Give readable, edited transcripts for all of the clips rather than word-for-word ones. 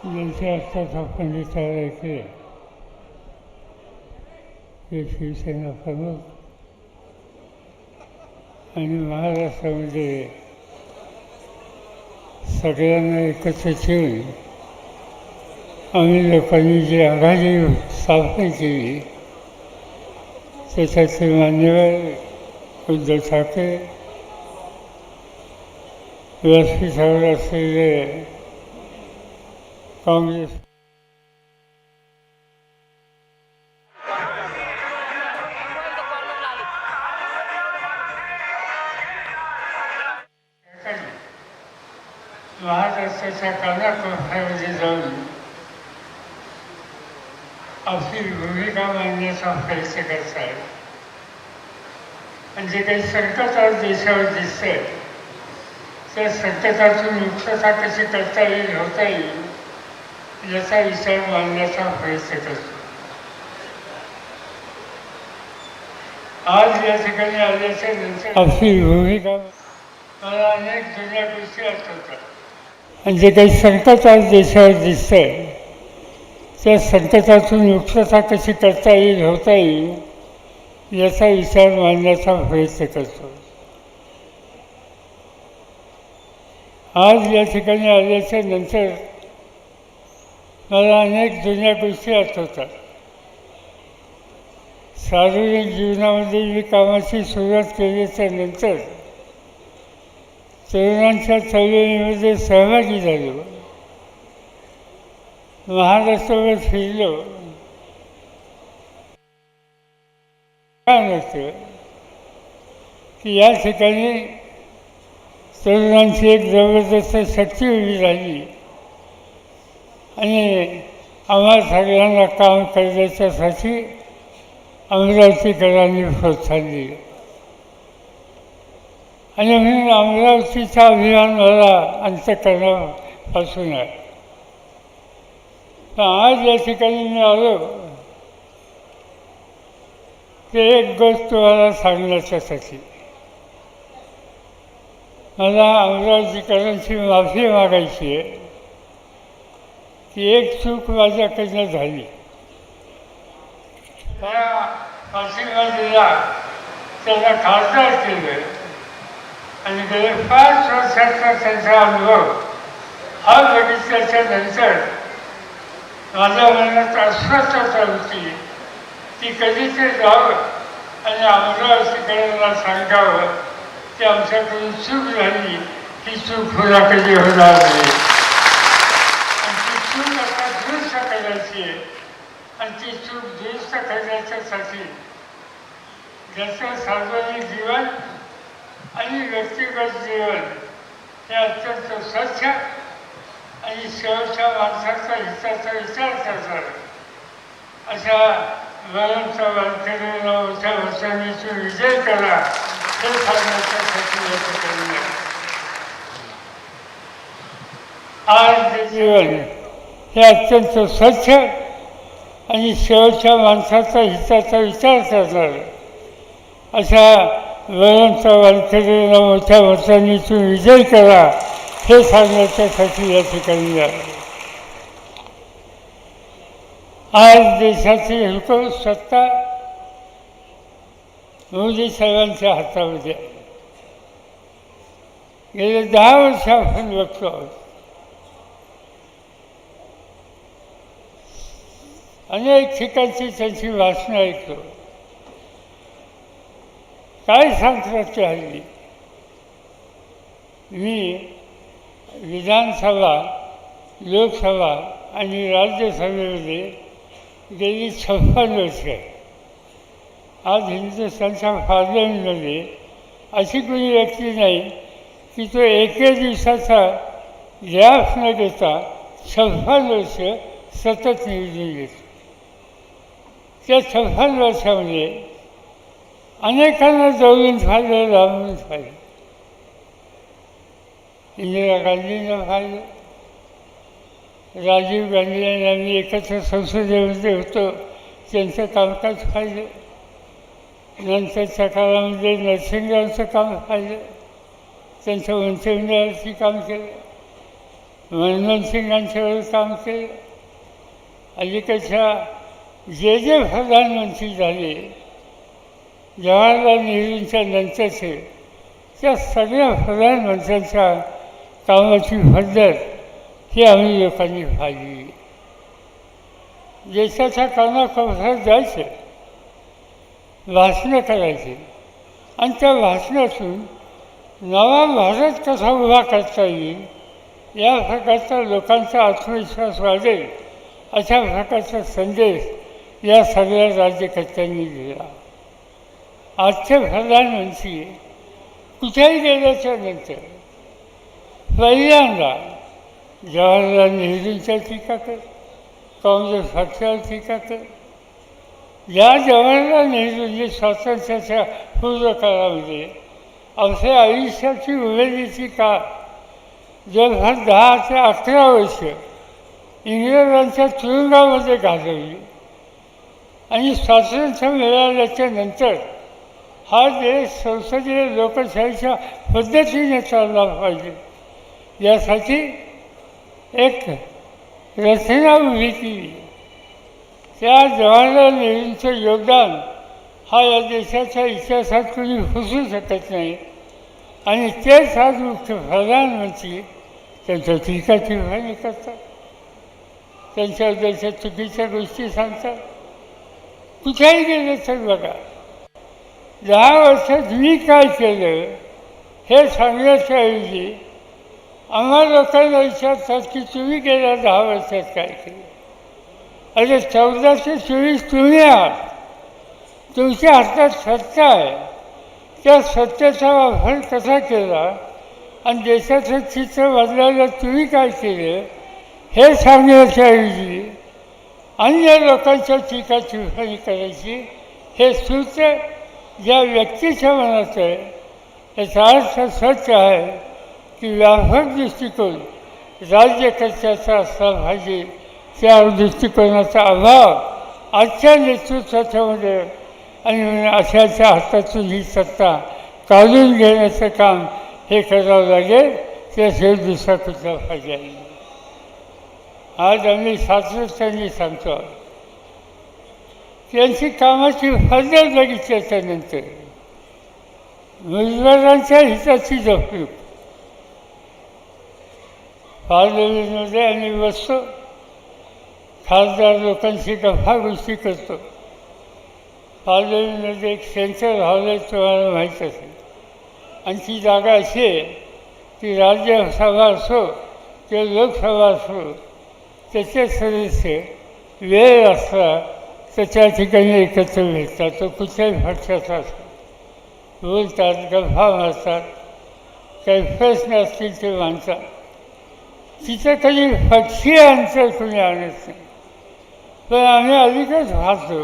ज्यांचे असतात आपण विचारायचे हे शिवसेना प्रमुख आणि महाराष्ट्रामध्ये सगळ्यांना एकत्र ठेवून आम्ही लोकांनी जी आघाडी स्थापन केली त्याच्यातले मान्यवर उद्धव ठाकरे, व्यासपीठावर असलेले काँग्रेस महाराष्ट्राच्या कानाकोपऱ्यामध्ये जाऊन आपली भूमिका मांडण्याचा प्रयत्न करत आहे. आणि जे काही संकट आज देशावर दिसतंय त्या संकटातून मुक्तता कशी करता येईल, होता येईल याचा विचार मांडण्याचा प्रयत्न करतो. आज या ठिकाणी आल्याच्या नंतर आपली भूमिका मला अनेक जुन्या गोष्टी आठवतात. आणि जे काही संकट आज देशावर दिसतंय त्या संकटातून मुक्तता कशी करता येईल, होता येईल याचा विचार मांडण्याचा प्रयत्न करतो. आज या ठिकाणी आल्याच्या नंतर मला अनेक जुन्या गोष्टी आठवतात. सार्वजनिक जीवनामध्ये मी कामाची सुरुवात केल्याच्या नंतर तरुणांच्या चळवळीमध्ये सहभागी झालो, महाराष्ट्रावर फिरलो. काय नसतं की या ठिकाणी तरुणांची एक जबरदस्त शक्ती उभी राहिली आणि आम्हा सगळ्यांना काम करण्याच्यासाठी अमरावतीकरांनी प्रोत्साहन दिलं. आणि म्हणून अमरावतीचा अभिमान मला अंतःकरणापासून आहे. आज या ठिकाणी मी आलो ते एक गोष्ट तुम्हाला सांगण्याच्यासाठी. मला अमरावतीकरांची माफी मागायची आहे की एक चूक माझ्याकडनं झाली. त्या फाशीवादीला त्याला खासदार केलं आणि गेले 5 वर्षाचा त्यांचा अनुभव हा बघितल्याच्या नंतर माझ्या मनात अस्वस्थता होती ती कधीतरी जावं आणि अमरावतीकरांना सांगावं की आमच्याकडून चूक झाली, ती चूक पुन्हा कधी होणार नाही आणि ती चूक आता दुरुस्त करायची आहे. आणि ती चूक दुरुस्त करण्याच्यासाठी ज्याचं सार्वजनिक जीवन आणि व्यक्तिगत जीवन हे अत्यंत स्वच्छ आणि शेवटच्या माणसाचा हिताचा विचार करतात अशा वळणचा वारकऱ्यांना मोठ्या वर्षांनीची विजय करा हे सांगण्याच्यासाठी या ठिकाणी आज जीवन हे अत्यंत स्वच्छ आणि शेवटच्या माणसाचा हिताचा विचार करणार अशा वळणचा वारकऱ्यांना मोठ्या वर्षांनीची विजय करा हे सांगण्याच्यासाठी या ठिकाणी आज देशाची हुकूमत सत्ता मोदी साहेबांच्या हातामध्ये गेले 10 वर्ष आपण बघतो आहोत. अनेक ठिकाणची त्यांची भाषणं ऐकतो. काय सांगतात ते हल्ली. मी विधानसभा, लोकसभा आणि राज्यसभेमध्ये गेली 56 वर्ष आज हिंदुस्थानच्या पार्लमेंटमध्ये अशी कोणी व्यक्ती नाही की तो एके दिवसाचा गॅप न घेता 56 वर्ष सतत निवडून येतो. त्या 56 वर्षामध्ये अनेकांना जवळून पाहिलं, लांबून पाहिलं. इंदिरा गांधींना पाहिलं, राजीव गांधी आणि आम्ही एकत्र संसदेमध्ये होतो त्यांचं कामकाज पाहिलं. नंतरच्या काळामध्ये नरसिंगरावचं काम पाहिलं, त्यांचं मंत्रिमंडळाची काम केलं. मनमोहन सिंगांच्यावर काम केलं. अलीकडच्या जे प्रधानमंत्री झाले, जवाहरलाल नेहरूंच्या नंतरचे, त्या सगळ्या प्रधानमंत्र्यांच्या कामाची पद्धत ही आम्ही लोकांनी पाहिली. देशाच्या कानाकोपऱ्यात जायचे, भाषणं करायचे आणि त्या भाषणातून नवा भारत कसा उभा करता येईल या प्रकारचा लोकांचा आत्मविश्वास वाढेल अशा प्रकारचा संदेश या सगळ्या राज्यकर्त्यांनी दिला. आजचे प्रधानमंत्री कुठेही गेल्याच्या नंतर पहिल्यांदा जवाहरलाल नेहरूंच्या टीका कर, काँग्रेस पक्षावर टीका कर. या जवाहरलाल नेहरूंनी स्वातंत्र्याच्या पूर्वकाळामध्ये आपल्या आयुष्याची उमेदीची काळ जवळपास 10 ते 11 वर्ष इंग्रजांच्या तुरुंगामध्ये घालवली आणि स्वातंत्र्य मिळाल्याच्या नंतर हा देश संसदीय लोकशाहीच्या पद्धतीने चालला पाहिजे यासाठी एक रचना उभी केली. त्या जवाहरलाल नेहरूंचं योगदान हा या देशाच्या इतिहासात कोणी पुसू शकत नाही आणि तेच आज मुख्य प्रधानमंत्री त्यांच्या टीका टिप्पणी करतात, त्यांच्याबद्दलच्या चुकीच्या गोष्टी सांगतात. कुठेही गेलं तर बघा, 10 वर्षात मी काय केलं हे सांगण्याच्या ऐवजी आम्हा लोकांना विचारतात की तुम्ही गेल्या 10 वर्षात काय केलं. अरे 1424 तुम्ही आहात, तुमच्या हातात सत्ता आहे, त्या सत्तेचा वापर कसा केला आणि देशाचं चित्र बदलायला तुम्ही काय केलं हे सांगण्याच्या ऐवजी अन्य लोकांच्या टीका टिप्पणी करायची हे सूत्र ज्या व्यक्तीच्या मनात आहे याचा अर्थ सत्य आहे की व्यापक दृष्टिकोन राज्यकर्त्याचा असला पाहिजे. त्या दृष्टिकोनाचा अभाव आजच्या नेतृत्वाच्यामध्ये आणि अशाच्या हातातून ही सत्ता काढून घेण्याचं काम हे करावं लागेल. त्याशिवाय दुसरा कुठला पर्याय नाही. आज आम्ही सातत्याने सांगतो त्यांची कामाची पद्धत बघितल्याच्यानंतर मुजबारांच्या हिताची जपणूक पार्लमेंटमध्ये आम्ही बसतो, खासदार लोकांशी गप्पा गोष्टी करतो. पार्लमेंटमध्ये एक सेंटर हॉल आहे, तुम्हाला माहीत असेल, आणि ती जागा अशी आहे की राज्यसभा असो किंवा लोकसभा असो त्याचे सदस्य वेळ असला तर त्या ठिकाणी एकत्र भेटतात. तो कुठल्याही पक्षाचा असतो, बोलतात, गप्पा मारतात, काही प्रश्न असतील ते मांडतात. तिथं कधी पक्षीय अंतर कोणी आणत नाही. पण आम्ही अलीकडे पाहतो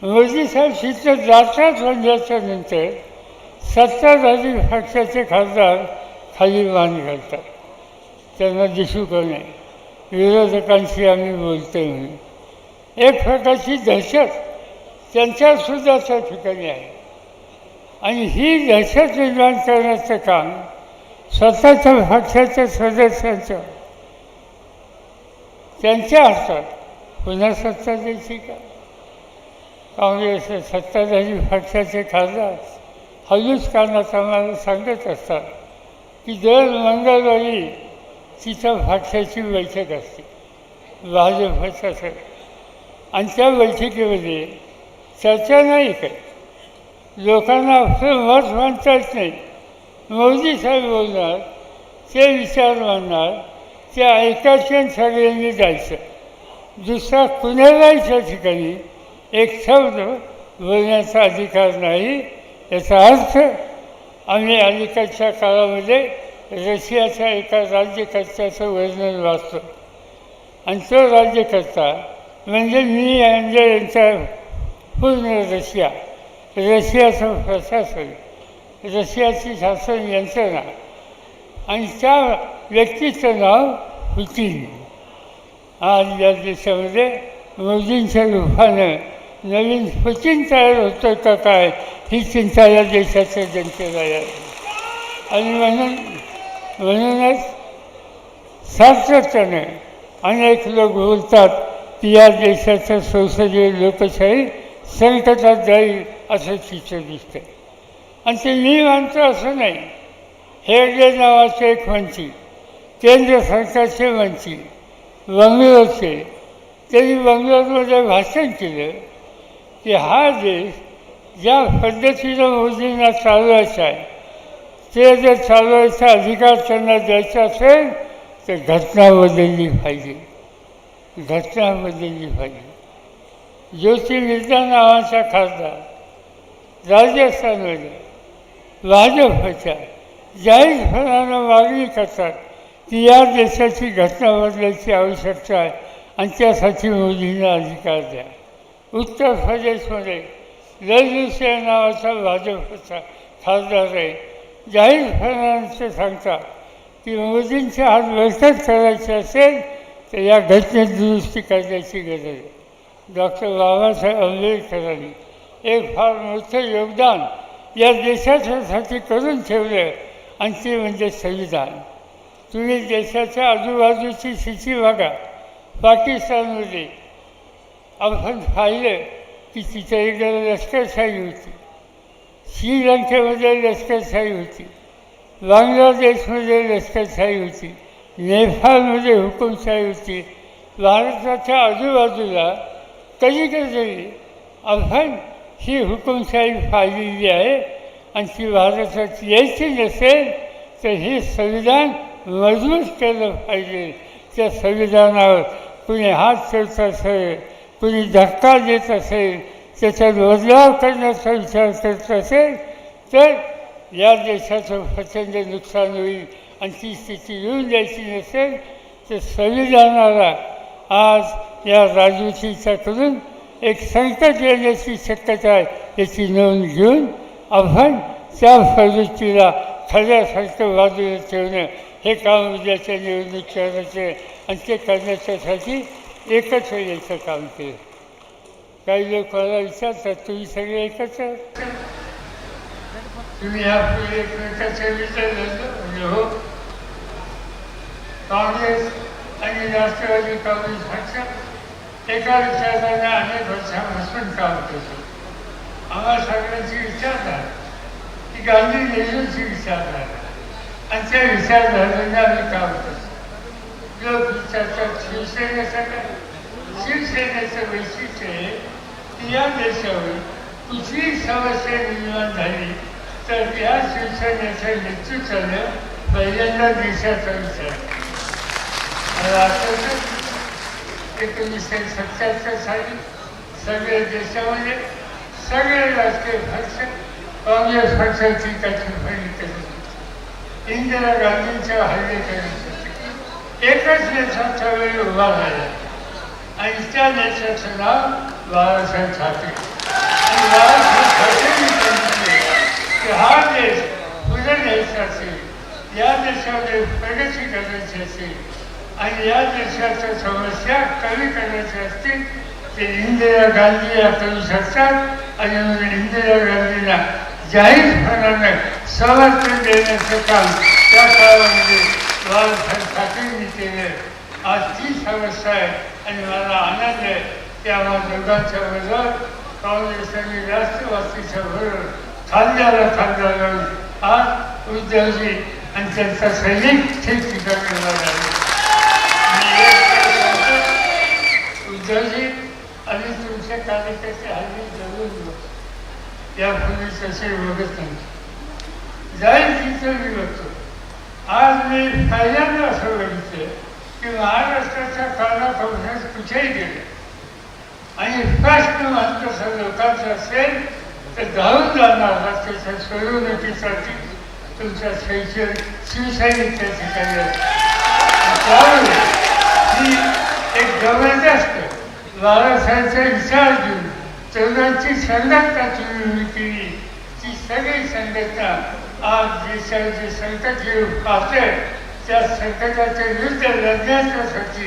मोदी साहेब तिथं जातात म्हणल्याच्या नंतर सत्ताधारी पक्षाचे खासदार खाली मान घालतात, त्यांना दिसू का नाही, विरोधकांशी आम्ही बोलतोय म्हणून. एक प्रकारची दहशत त्यांच्यासुद्धा त्या ठिकाणी आहे आणि ही दहशत निर्माण करण्याचं काम स्वतःच्या पक्षाच्या सदस्यांचं त्यांच्या हातात. पुन्हा सत्ता द्यायची का? काँग्रेस सत्ताधारी पक्षाचे खासदार हलूच कानात आम्हाला सांगत असतात की दर मंगळवारी तिथं पक्षाची बैठक असते, भाजपच्या सर, आणि त्या बैठकीमध्ये चर्चा नाही करत, लोकांना आपलं मत मांडता येत नाही. मोदी साहेब बोलणार, ते विचार मांडणार, ते ऐकायचे आणि सगळ्यांनी जायचं. दुसरा कुणालाही त्या ठिकाणी एक शब्द बोलण्याचा अधिकार नाही. याचा अर्थ आम्ही अलीकडच्या काळामध्ये रशियाच्या एका राज्यकर्त्याचं वर्णन वाचतो आणि तो राज्यकर्ता म्हणजे मी म्हणजे यांचा पूर्ण रशियाचं प्रशासन, रशियाची शासन यंत्रणा आणि त्या व्यक्तीचं नाव पुतीन. आज या देशामध्ये मोदींच्या रूपानं नवीन पुतीन तयार होतं का काय ही चिंता या देशाच्या जनतेला आहे. आणि म्हणूनच सातत्याने अनेक लोक बोलतात की या देशाच्या संसदीय लोकशाही संकटात जाईल असं चित्र दिसतं. आणि ते मी मानतो असं नाही. हेगडे नावाचे एक मंत्री, केंद्र सरकारचे मंत्री, बंगलोरचे, त्यांनी बंगलोरमध्ये भाषण केलं की हा देश ज्या पद्धतीनं मोदींना चालवायचा आहे ते जर चालवायचा अधिकार त्यांना द्यायचा असेल तर घटना बदलली पाहिजे, घटना बदलली पाहिजे. ज्योतिर्विद्या नावाचा खासदार राजस्थानमध्ये भाजपच्या जाहीरपणानं मागणी करतात की या देशाची घटना बदलायची आवश्यकता आहे आणि त्यासाठी मोदींना अधिकार द्या. उत्तर प्रदेशमध्ये लल्लू सिंह नावाचा भाजपचा खासदार आहे, जाहीरपणानं ते सांगतात की मोदींच्या हात बळकट करायचे असेल तर या घटनेत दुरुस्ती करण्याची गरज आहे. डॉक्टर बाबासाहेब आंबेडकरांनी एक फार मोठं योगदान या देशासाठी करून ठेवलं आणि ते म्हणजे संविधान. तुम्ही देशाच्या आजूबाजूची स्थिती बघा. पाकिस्तानमध्ये आपण पाहिलं की तिथे एकदा लष्करशाही होती, श्रीलंकेमध्ये लष्करशाही होती, बांगलादेशमध्ये लष्करशाही होती, नेपाळमध्ये हुकुमशाही होती. भारताच्या आजूबाजूला कधीकधी आपण ही हुकुमशाही पाहिलेली आहे आणि ती भारतात यायची नसेल तर हे संविधान मजबूत केलं पाहिजे. त्या संविधानावर कुणी हात ठेवत असेल, कुणी धक्का देत असेल, त्याच्यात बदलाव करण्याचा विचार करत असेल तर या देशाचं प्रचंड नुकसान होईल. आणि ती स्थिती येऊन द्यायची नसेल तर संविधानाला आज या राजवटीच्याकडून एक संकट येण्याची शक्यता आहे. याची नोंद घेऊन आपण त्या प्रवृत्तीला खऱ्यासारखं बाजूला ठेवणं हे काम उद्याच्या निवडणूक करायचे आणि ते करण्याच्यासाठी एकत्र यायचं काम केलं. काही लोक मला विचारतात तुम्ही सगळे एकत्र, तुम्ही यापूर्वी एकमेकाचे विचारलं हो. काँग्रेस आणि राष्ट्रवादी काँग्रेस पक्ष एका विचाराने अनेक वर्षापासून काम करतो. आम्हाला सगळ्यांची विचारधारा की गांधी नेहरूंची विचारधारा आणि त्या विचारधारेने आम्ही काम करतो. लोक विचारतात शिवसेनेचं काय? शिवसेनेचं वैशिष्ट्य आहे की या देशावर कुठलीही समस्या निर्माण झाली तर या शिवसेनेच्या नेतृत्वाने पहिल्यांदा देशाचा विचार. आता 1977 साली सगळे देशामध्ये सगळे राजकीय पक्ष काँग्रेस पक्षाची कचरफणी करत होते. इंदिरा गांधींच्या हल्ले करत होते. एकच देशाच्या वेळी उभा राहिला आणि त्या देशाचं नाव बाळासाहेब ठाकरे. आणि बाळासाहेब ठाकरेंनी सांगितले की हा देश पुढे न्यायचा असेल, या देशामध्ये प्रगती करायची असेल आणि या देशाच्या समस्या कमी करायच्या असतील ते इंदिरा गांधी या करू शकतात. आणि म्हणून इंदिरा गांधींना जाहीरपणाने समर्थन देण्याचं काम त्या काळामध्ये बाळासाहेब ठाकरेंनी केलं. आज ती समस्या आहे आणि मला आनंद आहे की आम्हा दोघांच्या बरोबर काँग्रेस आणि राष्ट्रवादीच्या बरोबर खांद्याला खांदा लावून आज उद्धवजी आणि त्यांचा सैनिक ठिकठिकाणी झाले. उद्धवजी आणि तुमच्या कार्यकर्ते हल्ली जरूर यापूर्वी तसे बघत नाही. जाईल तिथं मी बघतो. आज मी पहिल्यांदा असं बघितलं की महाराष्ट्राच्या कानाकोपऱ्यात कुठेही गेले आणि प्रश्न मात्र लोकांचा असेल तर धावून जाणार त्याच्या सोडवणुकीसाठी तुमच्या शिवसैनिक त्या ठिकाणी त्यामुळे ही एक जबरदस्त बाळासाहेबचा विचार घेऊन तरुणांची संघटना तुम्ही केली. ती सगळी संघटना आज देशात जे संकट येऊन पाहते त्या संकटाच्या विरुद्ध लढण्यासाठी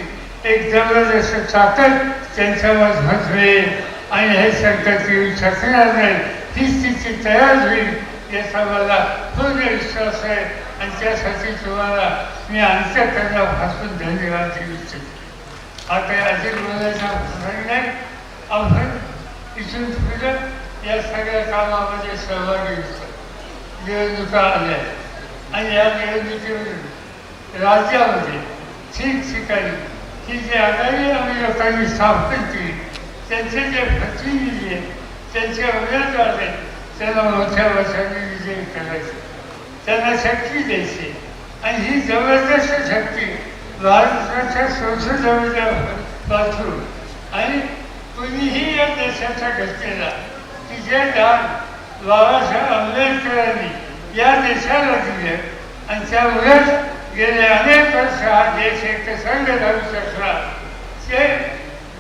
एक जबरदस्त ताकद त्यांच्यावर होईल आणि हे संकट येऊ शकणार नाही. ही स्थिती तयार होईल याचा मला पूर्ण विश्वास आहे आणि त्यासाठी तुम्हाला मी अंतःकरणापासून धन्यवाद देऊ इच्छितो. आता अधिक बोलायचा प्रसंग नाही. आपण इथून पुढं या सगळ्या कामामध्ये सहभागी होतो. निवडणुका आल्या आणि या निवडणुकीवरून राज्यामध्ये ठिकठिकाणी ही जी आघाडी आम्ही लोकांनी स्थापन केली त्यांचे जे प्रतिनिधी आहेत त्यांचे उमेदवार आहेत त्यांना मोठ्या वर्षांनी विजयी करायचे, त्यांना शक्ती द्यायची. आणि ही जबरदस्त शक्ती भारताच्या संसदेमध्ये पाठवून आणि कुणीही या देशाच्या घटनेला की जे दान बाबासाहेब आंबेडकरांनी या देशाला दिले आणि त्यामुळेच गेले अनेक वर्ष हा देश एकसंघ राहू शकला. ते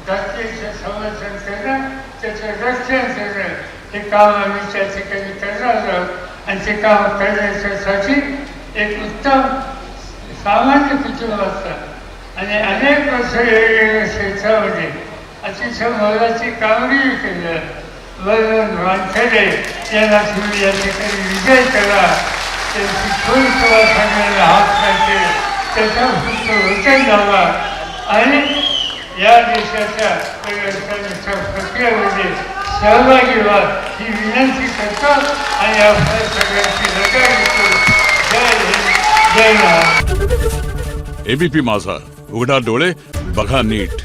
घटनेचं संरक्षण करणं, त्याचं रक्षण करणं हे काम आम्ही त्या ठिकाणी करणार आहोत. आणि ते काम करण्यासाठी एक उत्तम सामान्य कुटुंब असतात आणि अनेक वर्ष वेगवेगळ्या क्षेत्रामध्ये अतिशय मोलाची कामगिरी केलं. वरून वानखेडे यांना तुम्ही या ठिकाणी विजय करा, त्यांची फुल सगळ्यांना हात पाहिजे, त्याचा फक्त वचन द्यावा आणि या देशाच्या व्यवस्थापनाच्या प्रक्रियेमध्ये सहभागी व्हा ही विनंती करतो आणि आपल्या सगळ्यांची रजा घेतो. जय हिंद, जय महाराष्ट्र. एबीपी माझा, उघडा डोळे बघा नीट.